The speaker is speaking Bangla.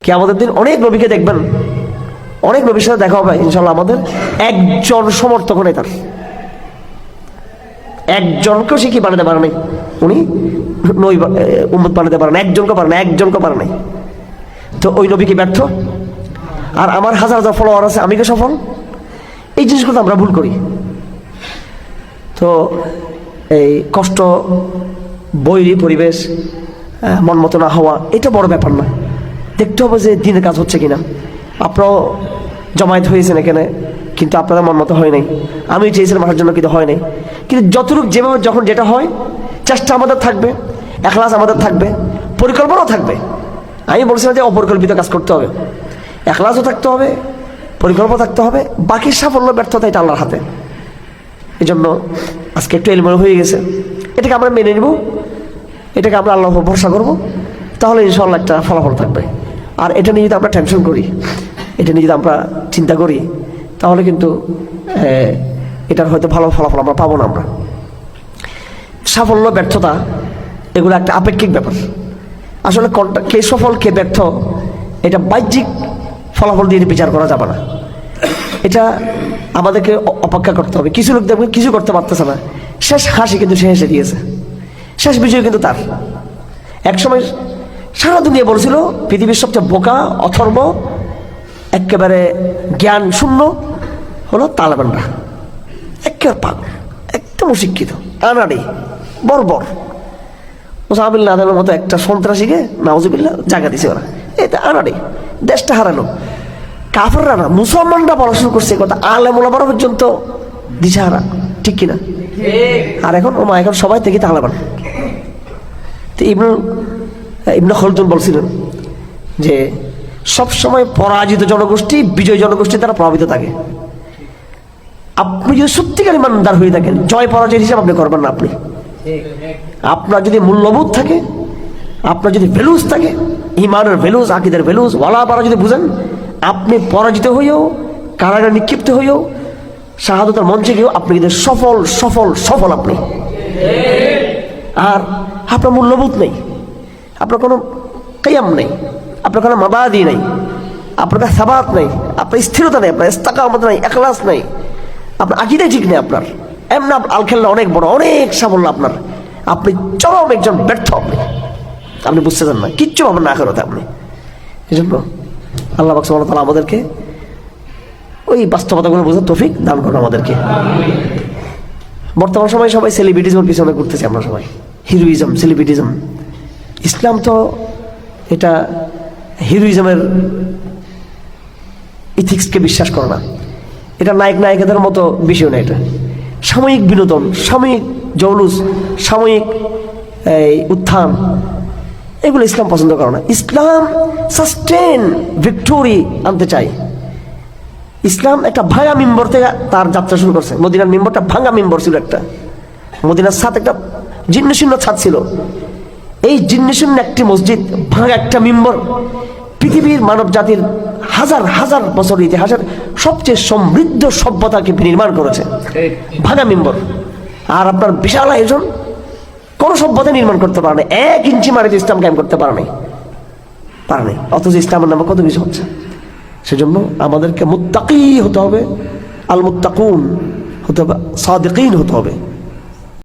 কিয়ামতের দিন অনেক নবীকে দেখবেন, অনেক নবীর সাথে দেখা হবে ইনশাআল্লাহ। আমাদের একজন সমর্থক নেই, তার একজনকেও সে কি বানাতে পারে নাই, উনি নই উম্মত বানাতে পারে না, একজনকে পারে না, একজনকে পারে নাই। তো ওই নবী কি ব্যর্থ? আর আমার হাজার হাজার ফলোয়ার আছে, আমি কি সফল? এই জিনিসগুলো আমরা ভুল করি। তো এই কষ্ট, বৈরী পরিবেশ, মন মতো না হওয়া, এটা বড় ব্যাপার না। দেখতে হবে যে দিনের কাজ হচ্ছে কিনা। আপনারাও জমায়েত হয়েছেন এখানে, কিন্তু আপনাদের মন মতো হয় নাই। আমি চেয়েছিলাম আসার জন্য, কিন্তু হয় নাই। কিন্তু যতটুকু যেভাবে যখন যেটা হয়, চেষ্টা আমাদের থাকবে, এখলাস আমাদের থাকবে, পরিকল্পনাও থাকবে। আমি বলছিলাম যে অপরিকল্পিত কাজ করতে হবে, এখলাসও থাকতে হবে, পরিকল্পনা থাকতে হবে। বাকি সাফল্য ব্যর্থতা এটা আল্লাহর হাতে। এই জন্য আজকে একটু এলোমেলো হয়ে গেছে, এটাকে আমরা মেনে নিব, এটাকে আমরা আল্লাহর উপর ভরসা করবো, তাহলে ইনশাআল্লাহ একটা ফলাফল থাকবে। আর এটা নিয়ে যদি আমরা টেনশন করি, এটা নিয়ে যদি আমরা চিন্তা করি, তাহলে কিন্তু এটার হয়তো ভালো ফলাফল আমরা পাবো না। আমরা সাফল্য ব্যর্থতা এগুলো একটা আপেক্ষিক ব্যাপার। আসলে কে সফল কে ব্যর্থ এটা বাহ্যিক ফলাফল দিয়ে বিচার করা যাবে না। এটা আমাদেরকে অপেক্ষা করতে হবে। কিছু লোক দেখবেন কিছু করতে পারতেছে না, শেষ হাসি কিন্তু সে হেসে দিয়েছে, শেষ বিজয় কিন্তু তার। একসময় সারা দুনিয়া বলছিল পৃথিবীর সবচেয়ে বোকা, অথর্ব, একেবারে জ্ঞান শূন্য হলো তালেবানরা। একেবারে পাগল, একদম অশিক্ষিত, আনাড়ি, বর্বর। ওসামা বিন লাদেনের মতো একটা সন্ত্রাসীকে নাউজুবিল্লাহ জায়গা দিছে ওরা। এটা আনাড়ি, দেশটা হারানো। কাফেররা না, মুসলমানরা বলা শুরু করছে কথা, আলেম ওলামারা পর্যন্ত দিশাহারা, ঠিক কিনা? আর এখন এখন সবাই থেকে তালেবান। তো ইবনে খলদুন বলছিলেন যে সবসময় পরাজিত জনগোষ্ঠী বিজয় জনগোষ্ঠী দ্বারা প্রভাবিত থাকে। আপনি যদি সত্যিকার ইমানদার হয়ে থাকেন, জয় পরাজয়ের হিসাব আপনি করবেন না। আপনার যদি মূল্যবোধ থাকে, আপনার যদি ভ্যালুজ থাকে, ইমানের ভ্যালুজ, আকিদের ভ্যালুজ, ওয়ালা পারা যদি বুঝেন, আপনি পরাজিত হইও, কারাগারে নিক্ষিপ্ত হইও, শাহাদতের মঞ্চে গিয়েও আপনি কিন্তু সফল সফল সফল আপনি। আর আপনার মূল্যবোধ নেই, আপনার কোনো কিয়াম নেই, আপনার কোনো মাবাদি নেই, আপনার কাছে সাবাত নেই, আপনার স্থিরতা নেই, আপনার ইস্তেকামত নেই, ইখলাস নেই, আপনার আকীদা ঠিক নেই, আপনার এমন আল খেলনা অনেক বড়, অনেক সাফল্য আপনার, আপনি চরম একজন ব্যর্থ। আপনি বুঝতে চান না, কিচ্ছু পাবেন না আখিরাতে আপনি। এই জন্য আল্লাহ পাক সুবহানাহু ওয়া তাআলা আমাদেরকে ওই বাস্তবতাগুলো বোঝার তৌফিক দান করুন আমাদেরকে। বর্তমান সময়ে সবাই সেলিব্রিটিজমের পিছনে ঘুরতেছে, আমরা সবাই হিরোইজম, সেলিব্রিটিজম। ইসলাম তো এটা হিরোইজমের ইথিক্সকে বিশ্বাস করে না। এটা নায়ক নায়িকাদের মতো বিষয় না। এটা সাময়িক বিনোদন, সাময়িক জৌলুস, সাময়িক উত্থান, এগুলো ইসলাম পছন্দ করে না। ইসলাম সাস্টেন ভিক্টোরি আনতে চাই। ইসলাম একটা ভাঙা মিম্বর থেকে তার যাত্রা শুরু করছে। মদিনার মিম্বরটা ভাঙা মিম্বর ছিল একটা, মদিনার ছাদ একটা জীর্ণশীর্ণ ছাদ ছিল। এই জীর্ণশীর্ণ একটি মসজিদ, ভাঙা একটা মিম্বর, পৃথিবীর মানব জাতির হাজার হাজার বছর ইতিহাসের সবচেয়ে সমৃদ্ধ সভ্যতাকে নির্মাণ করেছে ভাঙা মিম্বর। আর আপনার বিশাল আয়োজন, কোন সভ্যতা নির্মাণ করতে পারে না, 1 ইঞ্চি মাটিতে ইসলাম কায়েম করতে পারে নাই। অথচ ইসলামের নামে কত কিছু হচ্ছে। সেজন্য আমাদেরকে মুত্তাকি হতে হবে, আল মুত্তাকুন হতে হবে, সাদিকিন হতে হবে।